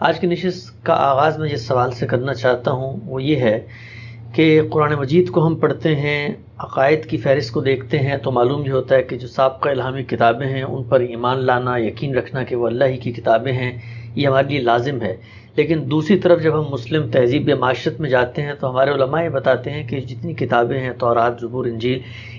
آج کی نشست کا آغاز میں جس سوال سے کرنا چاہتا ہوں وہ یہ ہے کہ قرآن مجید کو ہم پڑھتے ہیں، عقائد کی فہرست کو دیکھتے ہیں تو معلوم یہ ہوتا ہے کہ جو سابقہ الہامی کتابیں ہیں ان پر ایمان لانا، یقین رکھنا کہ وہ اللہ ہی کی کتابیں ہیں، یہ ہمارے لیے لازم ہے۔ لیکن دوسری طرف جب ہم مسلم تہذیب معاشرت میں جاتے ہیں تو ہمارے علماء یہ بتاتے ہیں کہ جتنی کتابیں ہیں، تورات، زبور، انجیل،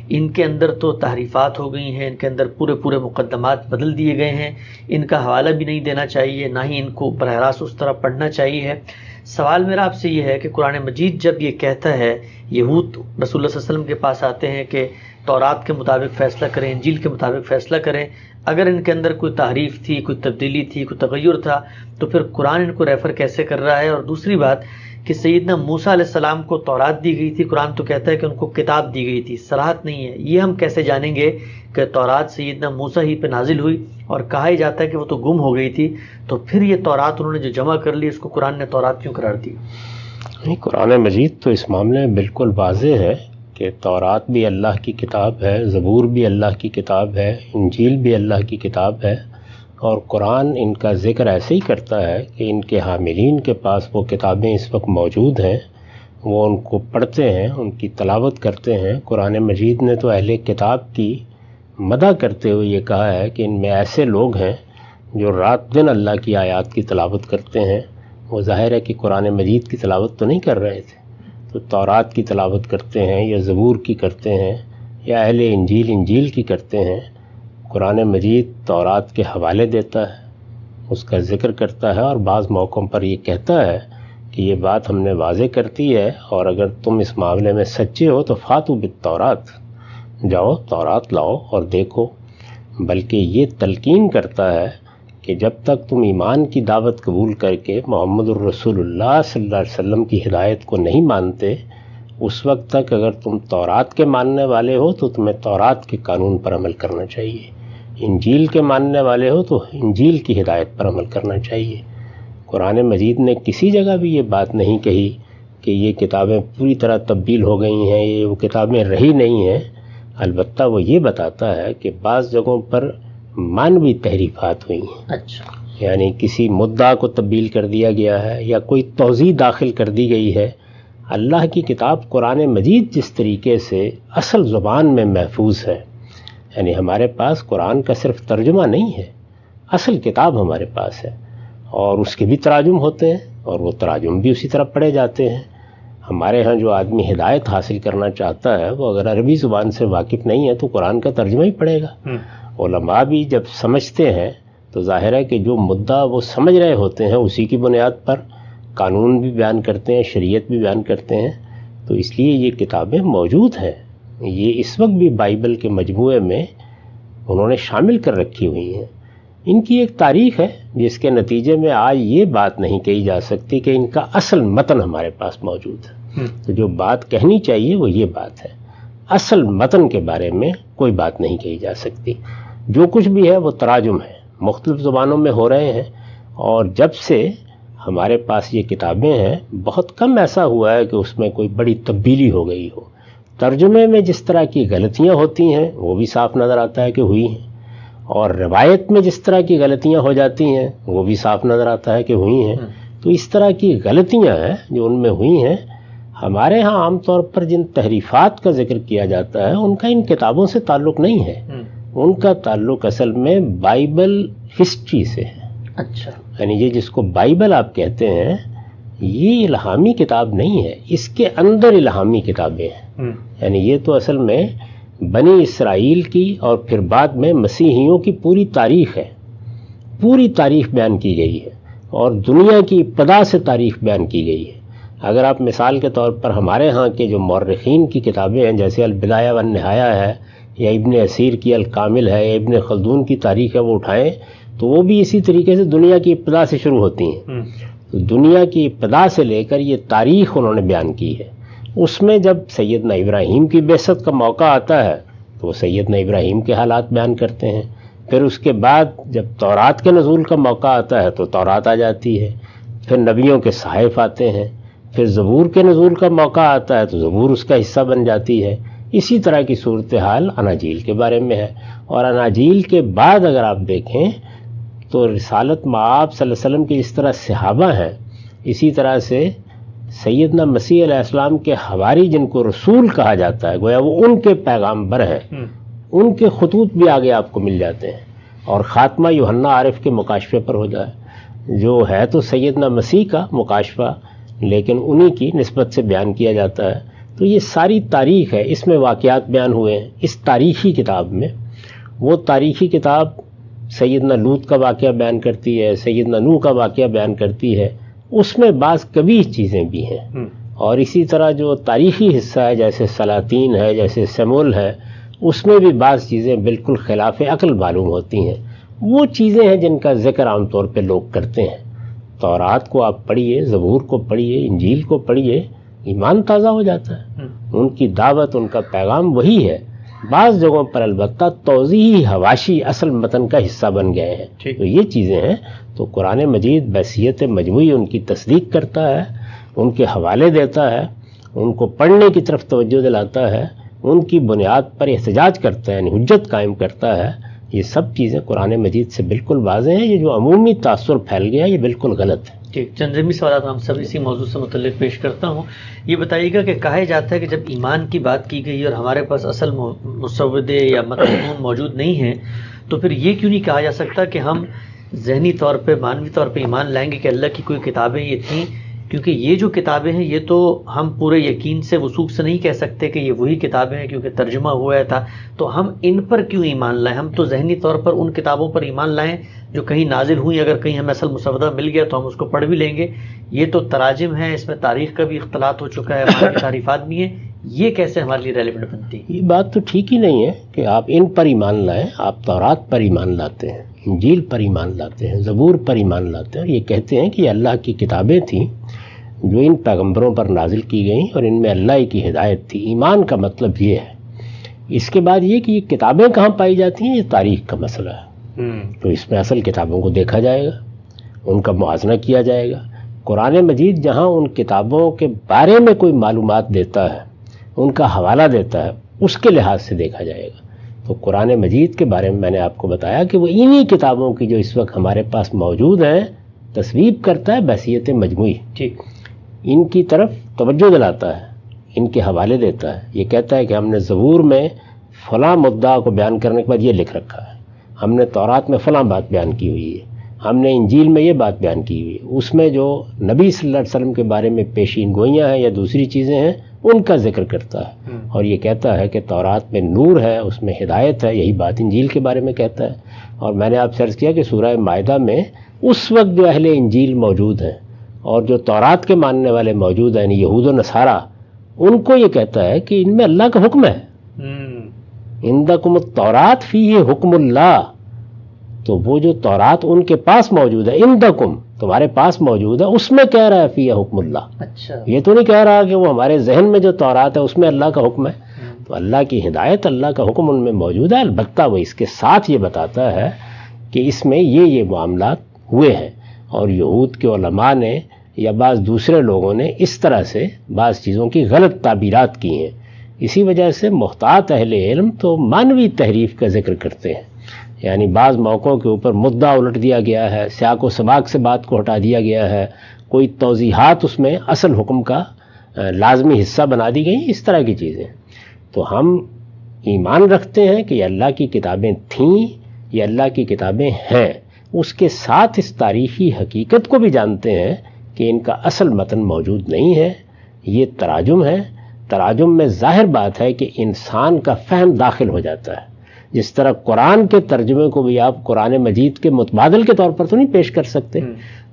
ان کے اندر تو تحریفات ہو گئی ہیں، ان کے اندر پورے مقدمات بدل دیے گئے ہیں، ان کا حوالہ بھی نہیں دینا چاہیے، نہ ہی ان کو براہ راست اس طرح پڑھنا چاہیے ہے۔ سوال میرا آپ سے یہ ہے کہ قرآن مجید جب یہ کہتا ہے، یہود رسول اللہ صلی اللہ علیہ وسلم کے پاس آتے ہیں کہ تورات کے مطابق فیصلہ کریں، انجیل کے مطابق فیصلہ کریں، اگر ان کے اندر کوئی تحریف تھی، کوئی تبدیلی تھی، کوئی تغیر تھا تو پھر قرآن ان کو ریفر کیسے کر رہا ہے؟ اور دوسری بات کہ سیدنا موسیٰ علیہ السلام کو تورات دی گئی تھی، قرآن تو کہتا ہے کہ ان کو کتاب دی گئی تھی، صراحت نہیں ہے، یہ ہم کیسے جانیں گے کہ تورات سیدنا موسیٰ ہی پہ نازل ہوئی؟ اور کہا ہی جاتا ہے کہ وہ تو گم ہو گئی تھی، تو پھر یہ تورات انہوں نے جو جمع کر لی اس کو قرآن نے تورات کیوں قرار دی؟ نہیں، قرآن مجید تو اس معاملے میں بالکل واضح ہے کہ تورات بھی اللہ کی کتاب ہے، زبور بھی اللہ کی کتاب ہے، انجیل بھی اللہ کی کتاب ہے، اور قرآن ان کا ذکر ایسے ہی کرتا ہے کہ ان کے حاملین کے پاس وہ کتابیں اس وقت موجود ہیں، وہ ان کو پڑھتے ہیں، ان کی تلاوت کرتے ہیں۔ قرآن مجید نے تو اہل کتاب کی مدح کرتے ہوئے یہ کہا ہے کہ ان میں ایسے لوگ ہیں جو رات دن اللہ کی آیات کی تلاوت کرتے ہیں۔ وہ ظاہر ہے کہ قرآن مجید کی تلاوت تو نہیں کر رہے تھے، تو تورات کی تلاوت کرتے ہیں یا زبور کی کرتے ہیں یا اہل انجیل کی کرتے ہیں۔ قرآن مجید تورات کے حوالے دیتا ہے، اس کا ذکر کرتا ہے، اور بعض موقعوں پر یہ کہتا ہے کہ یہ بات ہم نے واضح کرتی ہے، اور اگر تم اس معاملے میں سچے ہو تو فاتو بالتورات، جاؤ تورات لاؤ اور دیکھو۔ بلکہ یہ تلقین کرتا ہے کہ جب تک تم ایمان کی دعوت قبول کر کے محمد الرسول اللہ صلی اللہ علیہ وسلم کی ہدایت کو نہیں مانتے، اس وقت تک اگر تم تورات کے ماننے والے ہو تو تمہیں تورات کے قانون پر عمل کرنا چاہیے، انجیل کے ماننے والے ہو تو انجیل کی ہدایت پر عمل کرنا چاہیے۔ قرآن مجید نے کسی جگہ بھی یہ بات نہیں کہی کہ یہ کتابیں پوری طرح تبدیل ہو گئی ہیں، یہ وہ کتابیں رہی نہیں ہیں۔ البتہ وہ یہ بتاتا ہے کہ بعض جگہوں پر معنوی تحریفات ہوئی ہیں، یعنی کسی مدعا کو تبدیل کر دیا گیا ہے یا کوئی توضیح داخل کر دی گئی ہے۔ اللہ کی کتاب قرآن مجید جس طریقے سے اصل زبان میں محفوظ ہے، یعنی ہمارے پاس قرآن کا صرف ترجمہ نہیں ہے، اصل کتاب ہمارے پاس ہے، اور اس کے بھی تراجم ہوتے ہیں اور وہ تراجم بھی اسی طرح پڑھے جاتے ہیں۔ ہمارے ہاں جو آدمی ہدایت حاصل کرنا چاہتا ہے وہ اگر عربی زبان سے واقف نہیں ہے تو قرآن کا ترجمہ ہی پڑھے گا۔ علماء بھی جب سمجھتے ہیں تو ظاہر ہے کہ جو مدعا وہ سمجھ رہے ہوتے ہیں اسی کی بنیاد پر قانون بھی بیان کرتے ہیں، شریعت بھی بیان کرتے ہیں۔ تو اس لیے یہ کتابیں موجود ہیں، یہ اس وقت بھی بائبل کے مجموعے میں انہوں نے شامل کر رکھی ہوئی ہیں۔ ان کی ایک تاریخ ہے جس کے نتیجے میں آج یہ بات نہیں کہی جا سکتی کہ ان کا اصل متن ہمارے پاس موجود ہے۔ تو جو بات کہنی چاہیے وہ یہ بات ہے، اصل متن کے بارے میں کوئی بات نہیں کہی جا سکتی۔ جو کچھ بھی ہے وہ تراجم ہے، مختلف زبانوں میں ہو رہے ہیں، اور جب سے ہمارے پاس یہ کتابیں ہیں بہت کم ایسا ہوا ہے کہ اس میں کوئی بڑی تبدیلی ہو گئی ہو۔ ترجمے میں جس طرح کی غلطیاں ہوتی ہیں وہ بھی صاف نظر آتا ہے کہ ہوئی ہیں، اور روایت میں جس طرح کی غلطیاں ہو جاتی ہیں وہ بھی صاف نظر آتا ہے کہ ہوئی ہیں۔ تو اس طرح کی غلطیاں ہیں جو ان میں ہوئی ہیں۔ ہمارے ہاں عام طور پر جن تحریفات کا ذکر کیا جاتا ہے ان کا ان کتابوں سے تعلق نہیں ہے، ان کا تعلق اصل میں بائبل ہسٹری سے ہے۔ یعنی یہ جس کو بائبل آپ کہتے ہیں یہ الہامی کتاب نہیں ہے، اس کے اندر الہامی کتابیں ہیں۔ یعنی یہ تو اصل میں بنی اسرائیل کی اور پھر بعد میں مسیحیوں کی پوری تاریخ ہے، پوری تاریخ بیان کی گئی ہے، اور دنیا کی ابتدا سے تاریخ بیان کی گئی ہے۔ اگر آپ مثال کے طور پر ہمارے ہاں کے جو مورخین کی کتابیں ہیں جیسے البدایہ والنہایہ ہے یا ابن اسیر کی الکامل ہے یا ابن خلدون کی تاریخ ہے وہ اٹھائیں تو وہ بھی اسی طریقے سے دنیا کی ابتدا سے شروع ہوتی ہیں۔ تو دنیا کی ابتدا سے لے کر یہ تاریخ انہوں نے بیان کی ہے۔ اس میں جب سیدنا ابراہیم کی بعثت کا موقع آتا ہے تو وہ سیدنا ابراہیم کے حالات بیان کرتے ہیں، پھر اس کے بعد جب تورات کے نزول کا موقع آتا ہے تو تورات آ جاتی ہے، پھر نبیوں کے صحائف آتے ہیں، پھر زبور کے نزول کا موقع آتا ہے تو زبور اس کا حصہ بن جاتی ہے۔ اسی طرح کی صورتحال اناجیل کے بارے میں ہے، اور اناجیل کے بعد اگر آپ دیکھیں تو رسالت مآب صلی اللہ علیہ وسلم کے جس طرح صحابہ ہیں، اسی طرح سے سیدنا مسیح علیہ السلام کے حواری جن کو رسول کہا جاتا ہے، گویا وہ ان کے پیغامبر ہیں، ان کے خطوط بھی آگے آپ کو مل جاتے ہیں، اور خاتمہ یوحنا عارف کے مکاشفے پر ہو جائے، جو ہے تو سیدنا مسیح کا مکاشفہ لیکن انہی کی نسبت سے بیان کیا جاتا ہے۔ تو یہ ساری تاریخ ہے، اس میں واقعات بیان ہوئے ہیں اس تاریخی کتاب میں۔ وہ تاریخی کتاب سیدنا لوط کا واقعہ بیان کرتی ہے، سیدنا نوح کا واقعہ بیان کرتی ہے، اس میں بعض کبھی چیزیں بھی ہیں، اور اسی طرح جو تاریخی حصہ ہے جیسے سلاطین ہے، جیسے سمول ہے، اس میں بھی بعض چیزیں بالکل خلاف عقل معلوم ہوتی ہیں۔ وہ چیزیں ہیں جن کا ذکر عام طور پہ لوگ کرتے ہیں۔ تورات کو آپ پڑھیے، زبور کو پڑھیے، انجیل کو پڑھیے، ایمان تازہ ہو جاتا ہے۔ ان کی دعوت، ان کا پیغام وہی ہے۔ بعض جگہوں پر البتہ توضیحی حواشی اصل متن کا حصہ بن گئے ہیں، تو یہ چیزیں ہیں۔ تو قرآن مجید بحیثیت مجموعی ان کی تصدیق کرتا ہے، ان کے حوالے دیتا ہے، ان کو پڑھنے کی طرف توجہ دلاتا ہے، ان کی بنیاد پر احتجاج کرتا ہے، یعنی حجت قائم کرتا ہے۔ یہ سب چیزیں قرآن مجید سے بالکل واضح ہیں۔ یہ جو عمومی تاثر پھیل گیا یہ بالکل غلط ہے۔ ٹھیک، چند ضمنی سوالات ہم سب اسی موضوع سے متعلق پیش کرتا ہوں۔ یہ بتائیے گا کہ کہا جاتا ہے کہ جب ایمان کی بات کی گئی اور ہمارے پاس اصل مسودے یا متن موجود نہیں ہیں، تو پھر یہ کیوں نہیں کہا جا سکتا کہ ہم ذہنی طور پہ، معنوی طور پہ ایمان لائیں گے کہ اللہ کی کوئی کتابیں یہ تھیں؟ کیونکہ یہ جو کتابیں ہیں یہ تو ہم پورے یقین سے، وثوق سے نہیں کہہ سکتے کہ یہ وہی کتابیں ہیں کیونکہ ترجمہ ہوا تھا، تو ہم ان پر کیوں ایمان لائیں؟ ہم تو ذہنی طور پر ان کتابوں پر ایمان لائیں جو کہیں نازل ہوئی، اگر کہیں ہمیں اصل مسودہ مل گیا تو ہم اس کو پڑھ بھی لیں گے۔ یہ تو تراجم ہے، اس میں تاریخ کا بھی اختلاط ہو چکا ہے، معنی تعریفات بھی ہیں، یہ کیسے ہمارے لیے ریلیونٹ بنتی ہے؟ یہ بات تو ٹھیک ہی نہیں ہے کہ آپ ان پر ایمان لائیں۔ آپ تورات پر ایمان لاتے ہیں، انجیل پر ایمان لاتے ہیں، زبور پر ایمان لاتے ہیں، اور یہ کہتے ہیں کہ یہ اللہ کی کتابیں تھیں جو ان پیغمبروں پر نازل کی گئیں اور ان میں اللہ کی ہدایت تھی۔ ایمان کا مطلب یہ ہے۔ اس کے بعد یہ کہ یہ کتابیں کہاں پائی جاتی ہیں، یہ تاریخ کا مسئلہ ہے۔ تو اس میں اصل کتابوں کو دیکھا جائے گا، ان کا موازنہ کیا جائے گا۔ قرآن مجید جہاں ان کتابوں کے بارے میں کوئی معلومات دیتا ہے، ان کا حوالہ دیتا ہے، اس کے لحاظ سے دیکھا جائے گا۔ تو قرآن مجید کے بارے میں میں نے آپ کو بتایا کہ وہ انہی کتابوں کی جو اس وقت ہمارے پاس موجود ہیں تصویب کرتا ہے بحیثیت مجموعی، ان کی طرف توجہ دلاتا ہے، ان کے حوالے دیتا ہے۔ یہ کہتا ہے کہ ہم نے زبور میں فلاں مدعا کو بیان کرنے کے بعد یہ لکھ رکھا ہے، ہم نے تورات میں فلاں بات بیان کی ہوئی ہے، ہم نے انجیل میں یہ بات بیان کی ہوئی ہے، اس میں جو نبی صلی اللہ علیہ وسلم کے بارے میں پیشین گوئیاں ہیں یا دوسری چیزیں ہیں ان کا ذکر کرتا ہے، اور یہ کہتا ہے کہ تورات میں نور ہے، اس میں ہدایت ہے، یہی بات انجیل کے بارے میں کہتا ہے۔ اور میں نے آپ سے عرض کیا کہ سورہ مائدہ میں اس وقت جو اہل انجیل موجود ہیں اور جو تورات کے ماننے والے موجود ہیں، یعنی یہود و نصارہ، ان کو یہ کہتا ہے کہ ان میں اللہ کا حکم ہے، عندکم التورات فیہ حکم اللہ۔ تو وہ جو تورات ان کے پاس موجود ہے، عندکم تمہارے پاس موجود ہے، اس میں کہہ رہا ہے فیہ حکم اللہ۔ اچھا، یہ تو نہیں کہہ رہا کہ وہ ہمارے ذہن میں جو تورات ہے اس میں اللہ کا حکم ہے۔ تو اللہ کی ہدایت، اللہ کا حکم ان میں موجود ہے، البتہ وہ اس کے ساتھ یہ بتاتا ہے کہ اس میں یہ معاملات ہوئے ہیں، اور یہود کے علماء نے یا بعض دوسرے لوگوں نے اس طرح سے بعض چیزوں کی غلط تعبیرات کی ہیں۔ اسی وجہ سے محتاط اہل علم تو مانوی تحریف کا ذکر کرتے ہیں، یعنی بعض موقعوں کے اوپر مدعا الٹ دیا گیا ہے، سیاق و سباق سے بات کو ہٹا دیا گیا ہے، کوئی توضیحات اس میں اصل حکم کا لازمی حصہ بنا دی گئی، اس طرح کی چیزیں۔ تو ہم ایمان رکھتے ہیں کہ یہ اللہ کی کتابیں تھیں، یہ اللہ کی کتابیں ہیں، اس کے ساتھ اس تاریخی حقیقت کو بھی جانتے ہیں کہ ان کا اصل متن موجود نہیں ہے، یہ تراجم ہے۔ تراجم میں ظاہر بات ہے کہ انسان کا فہم داخل ہو جاتا ہے، جس طرح قرآن کے ترجمے کو بھی آپ قرآن مجید کے متبادل کے طور پر تو نہیں پیش کر سکتے۔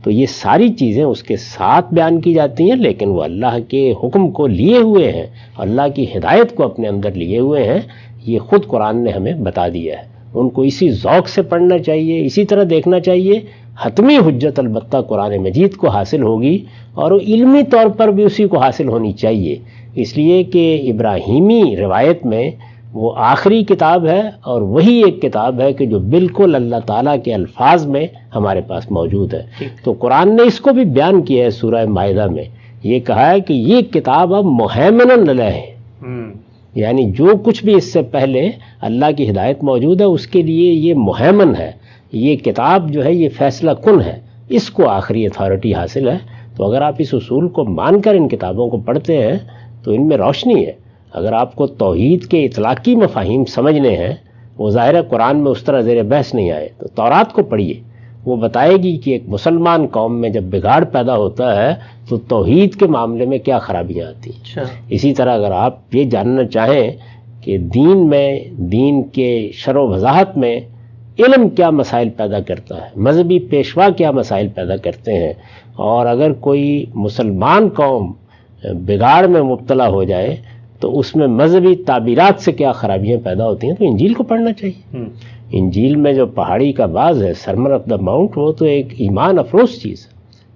تو یہ ساری چیزیں اس کے ساتھ بیان کی جاتی ہیں، لیکن وہ اللہ کے حکم کو لیے ہوئے ہیں، اللہ کی ہدایت کو اپنے اندر لیے ہوئے ہیں، یہ خود قرآن نے ہمیں بتا دیا ہے۔ ان کو اسی ذوق سے پڑھنا چاہیے، اسی طرح دیکھنا چاہیے۔ حتمی حجت البتہ قرآن مجید کو حاصل ہوگی، اور وہ علمی طور پر بھی اسی کو حاصل ہونی چاہیے، اس لیے کہ ابراہیمی روایت میں وہ آخری کتاب ہے، اور وہی ایک کتاب ہے کہ جو بالکل اللہ تعالیٰ کے الفاظ میں ہمارے پاس موجود ہے۔ تو قرآن نے اس کو بھی بیان کیا ہے سورہ مائدہ میں، یہ کہا ہے کہ یہ کتاب اب مہیمن علیہ ہے، یعنی جو کچھ بھی اس سے پہلے اللہ کی ہدایت موجود ہے اس کے لیے یہ مہیمن ہے، یہ کتاب جو ہے یہ فیصلہ کن ہے، اس کو آخری اتھارٹی حاصل ہے۔ تو اگر آپ اس اصول کو مان کر ان کتابوں کو پڑھتے ہیں تو ان میں روشنی ہے۔ اگر آپ کو توحید کے اطلاقی مفاہیم سمجھنے ہیں، وہ ظاہر ہے قرآن میں اس طرح زیر بحث نہیں آئے، تو تورات کو پڑھیے، وہ بتائے گی کہ ایک مسلمان قوم میں جب بگاڑ پیدا ہوتا ہے تو توحید کے معاملے میں کیا خرابیاں آتی ہیں۔ اسی طرح اگر آپ یہ جاننا چاہیں کہ دین میں، دین کے شرح و وضاحت میں علم کیا مسائل پیدا کرتا ہے، مذہبی پیشوا کیا مسائل پیدا کرتے ہیں، اور اگر کوئی مسلمان قوم بگاڑ میں مبتلا ہو جائے تو اس میں مذہبی تعبیرات سے کیا خرابیاں پیدا ہوتی ہیں، تو انجیل کو پڑھنا چاہیے۔ انجیل میں جو پہاڑی کا باز ہے، سرمن آف دا ماؤنٹ، وہ تو ایک ایمان افروز چیز ہے،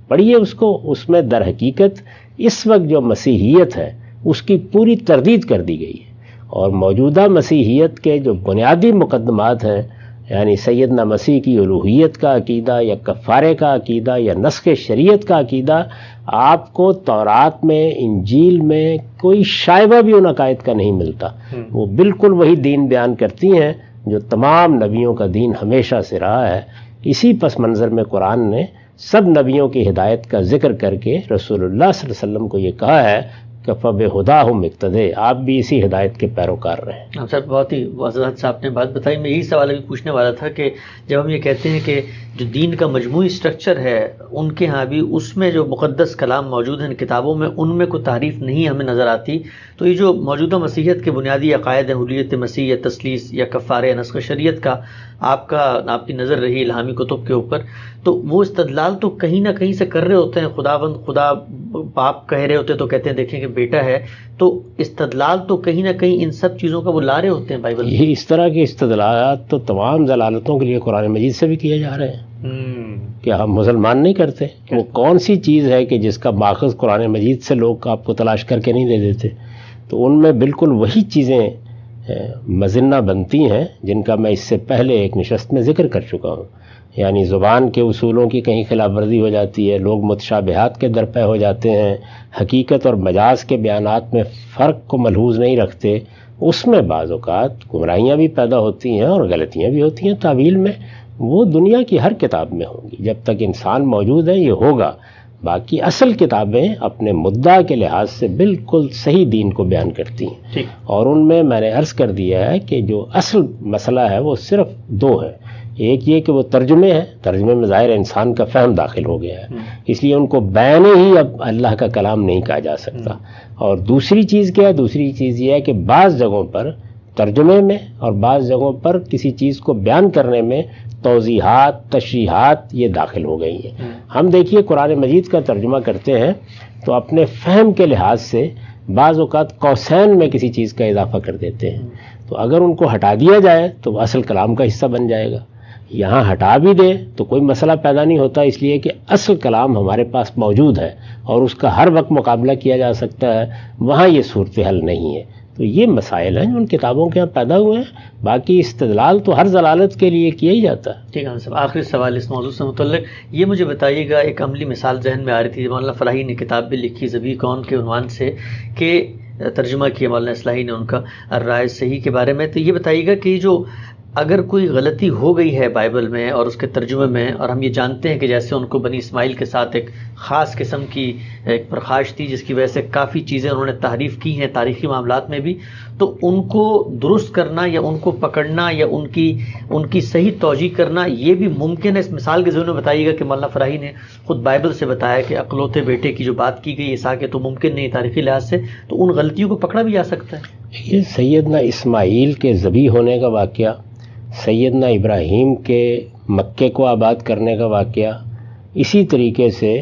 پڑھیے اس کو۔ اس میں در حقیقت اس وقت جو مسیحیت ہے اس کی پوری تردید کر دی گئی ہے، اور موجودہ مسیحیت کے جو بنیادی مقدمات ہیں، یعنی سیدنا مسیح کی الوہیت کا عقیدہ یا کفارے کا عقیدہ یا نسخ شریعت کا عقیدہ، آپ کو تورات میں، انجیل میں کوئی شائبہ بھی ان عقائد کا نہیں ملتا۔ وہ بالکل وہی دین بیان کرتی ہیں جو تمام نبیوں کا دین ہمیشہ سے رہا ہے۔ اسی پس منظر میں قرآن نے سب نبیوں کی ہدایت کا ذکر کر کے رسول اللہ صلی اللہ علیہ وسلم کو یہ کہا ہے کہ فَبِهُدَاهُمْ اقْتَدِّ، آپ بھی اسی ہدایت کے پیروکار رہیں۔ سر بہت ہی وضاحت سے آپ نے بات بتائی۔ میں یہی سوال ابھی پوچھنے والا تھا کہ جب ہم یہ کہتے ہیں کہ جو دین کا مجموعی سٹرکچر ہے ان کے ہاں بھی اس میں جو مقدس کلام موجود ہیں کتابوں میں، ان میں کوئی تعریف نہیں ہمیں نظر آتی، تو یہ جو موجودہ مسیحیت کے بنیادی عقائد ہیں، حلیت مسیح یا تثلیث یا کفارے یا نسخ شریعت کا آپ کی نظر رہی الہامی کتب کے اوپر، تو وہ استدلال تو کہیں نہ کہیں سے کر رہے ہوتے ہیں۔ خدا باپ کہہ رہے ہوتے تو کہتے ہیں دیکھیں کہ بیٹا ہے، تو استدلال تو کہیں نہ کہیں ان سب چیزوں کا وہ لا رہے ہوتے ہیں بائبل۔ یہ اس طرح کے استدلالات تو تمام ضلالتوں کے لیے قرآن مجید سے بھی کیے جا رہے ہیں کہ ہم مسلمان نہیں کرتے۔ وہ کون سی چیز ہے کہ جس کا ماخذ قرآن مجید سے لوگ آپ کو تلاش کر کے نہیں دے دیتے؟ تو ان میں بالکل وہی چیزیں مذنہ بنتی ہیں جن کا میں اس سے پہلے ایک نشست میں ذکر کر چکا ہوں، یعنی زبان کے اصولوں کی کہیں خلاف ورزی ہو جاتی ہے، لوگ متشابہات کے درپے ہو جاتے ہیں، حقیقت اور مجاز کے بیانات میں فرق کو ملحوظ نہیں رکھتے، اس میں بعض اوقات گمراہیاں بھی پیدا ہوتی ہیں اور غلطیاں بھی ہوتی ہیں تعویل میں۔ وہ دنیا کی ہر کتاب میں ہوں گی، جب تک انسان موجود ہے یہ ہوگا۔ باقی اصل کتابیں اپنے مدعا کے لحاظ سے بالکل صحیح دین کو بیان کرتی ہیں، اور ان میں نے عرض کر دیا ہے کہ جو اصل مسئلہ ہے وہ صرف دو ہے۔ ایک یہ کہ وہ ترجمے ہیں، ترجمے میں ظاہر انسان کا فہم داخل ہو گیا ہے، اس لیے ان کو بیان ہی اب اللہ کا کلام نہیں کہا جا سکتا۔ اور دوسری چیز کیا ہے؟ دوسری چیز یہ ہے کہ بعض جگہوں پر ترجمے میں اور بعض جگہوں پر کسی چیز کو بیان کرنے میں توضیحات، تشریحات یہ داخل ہو گئی ہیں۔ ہم دیکھیے قرآن مجید کا ترجمہ کرتے ہیں تو اپنے فہم کے لحاظ سے بعض اوقات قوسین میں کسی چیز کا اضافہ کر دیتے ہیں، تو اگر ان کو ہٹا دیا جائے تو اصل کلام کا حصہ بن جائے گا۔ یہاں ہٹا بھی دے تو کوئی مسئلہ پیدا نہیں ہوتا، اس لیے کہ اصل کلام ہمارے پاس موجود ہے اور اس کا ہر وقت مقابلہ کیا جا سکتا ہے، وہاں یہ صورتحال نہیں ہے۔ تو یہ مسائل ہیں جو ان کتابوں کے یہاں پیدا ہوئے ہیں، باقی استدلال تو ہر ضلالت کے لیے کیا ہی جاتا ہے۔ ٹھیک ہے صاحب، آخری سوال اس موضوع سے متعلق یہ مجھے بتائیے گا، ایک عملی مثال ذہن میں آ رہی تھی، مولانا فلاحی نے کتاب بھی لکھی ذبیح کون کے عنوان سے، کہ ترجمہ کیا مولانا اصلاحی نے ان کا الرائے صحیح کے بارے میں، تو یہ بتائیے گا کہ جو اگر کوئی غلطی ہو گئی ہے بائبل میں اور اس کے ترجمے میں، اور ہم یہ جانتے ہیں کہ جیسے ان کو بنی اسماعیل کے ساتھ ایک خاص قسم کی ایک پرخاش تھی جس کی وجہ سے کافی چیزیں انہوں نے تحریف کی ہیں تاریخی معاملات میں بھی، تو ان کو درست کرنا یا ان کو پکڑنا یا ان کی صحیح توجیہ کرنا یہ بھی ممکن ہے؟ اس مثال کے ذریعے میں بتائیے گا کہ مولانا فراہی نے خود بائبل سے بتایا کہ اکلوتے بیٹے کی جو بات کی گئی عیسیٰ کے تو ممکن نہیں تاریخی لحاظ سے، تو ان غلطیوں کو پکڑا بھی جا سکتا ہے؟ یہ سیدنا اسماعیل کے ذبیح ہونے کا واقعہ، سیدنا ابراہیم کے مکے کو آباد کرنے کا واقعہ، اسی طریقے سے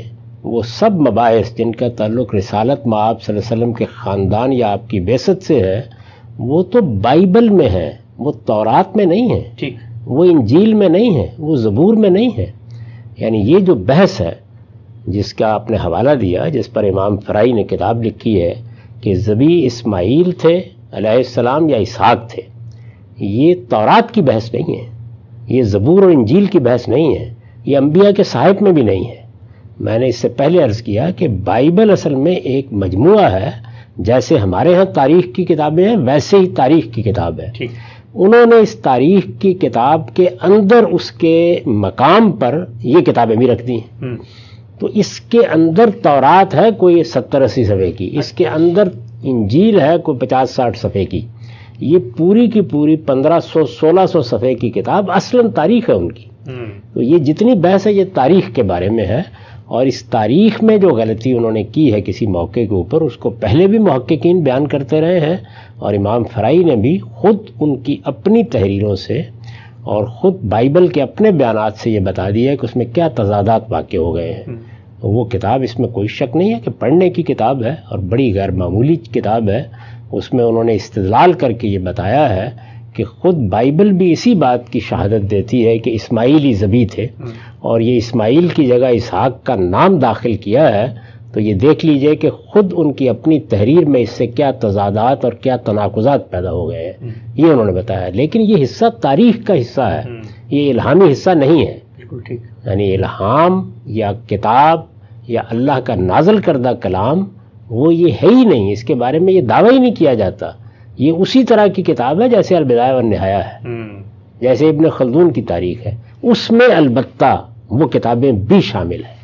وہ سب مباحث جن کا تعلق رسالت مآب صلی اللہ علیہ وسلم کے خاندان یا آپ کی بعثت سے ہے، وہ تو بائبل میں ہے، وہ تورات میں نہیں ہے، ٹھیک، وہ انجیل میں نہیں ہے، وہ زبور میں نہیں ہے۔ یعنی یہ جو بحث ہے جس کا آپ نے حوالہ دیا، جس پر امام فرائی نے کتاب لکھی ہے کہ ذبیح اسماعیل تھے علیہ السلام یا اسحاق تھے، یہ تورات کی بحث نہیں ہے، یہ زبور اور انجیل کی بحث نہیں ہے، یہ انبیاء کے صحائف میں بھی نہیں ہے۔ میں نے اس سے پہلے عرض کیا کہ بائبل اصل میں ایک مجموعہ ہے، جیسے ہمارے ہاں تاریخ کی کتابیں ہیں ویسے ہی تاریخ کی کتاب ہے۔ انہوں نے اس تاریخ کی کتاب کے اندر اس کے مقام پر یہ کتابیں بھی رکھ دی ہیں. تو اس کے اندر تورات ہے کوئی 70-80 صفحے کی، اس کے اندر انجیل ہے کوئی 50-60 صفحے کی. یہ پوری کی پوری 1500-1600 صفحے کی کتاب اصلاً تاریخ ہے ان کی. تو یہ جتنی بحث ہے یہ تاریخ کے بارے میں ہے، اور اس تاریخ میں جو غلطی انہوں نے کی ہے کسی موقع کے اوپر، اس کو پہلے بھی محققین بیان کرتے رہے ہیں، اور امام فرائی نے بھی خود ان کی اپنی تحریروں سے اور خود بائبل کے اپنے بیانات سے یہ بتا دیا ہے کہ اس میں کیا تضادات واقع ہو گئے ہیں. وہ کتاب، اس میں کوئی شک نہیں ہے کہ پڑھنے کی کتاب ہے اور بڑی غیر معمولی کتاب ہے. اس میں انہوں نے استدلال کر کے یہ بتایا ہے کہ خود بائبل بھی اسی بات کی شہادت دیتی ہے کہ اسماعیل ہی ذبیح تھے، اور یہ اسماعیل کی جگہ اسحاق کا نام داخل کیا ہے. تو یہ دیکھ لیجئے کہ خود ان کی اپنی تحریر میں اس سے کیا تضادات اور کیا تناقضات پیدا ہو گئے ہیں، یہ انہوں نے بتایا. لیکن یہ حصہ تاریخ کا حصہ ہے، یہ الہامی حصہ نہیں ہے. یعنی الہام یا کتاب یا اللہ کا نازل کردہ کلام وہ یہ ہے ہی نہیں، اس کے بارے میں یہ دعویٰ ہی نہیں کیا جاتا. یہ اسی طرح کی کتاب ہے جیسے البدایہ والنہایہ ہے، جیسے ابن خلدون کی تاریخ ہے، اس میں البتہ وہ کتابیں بھی شامل ہیں.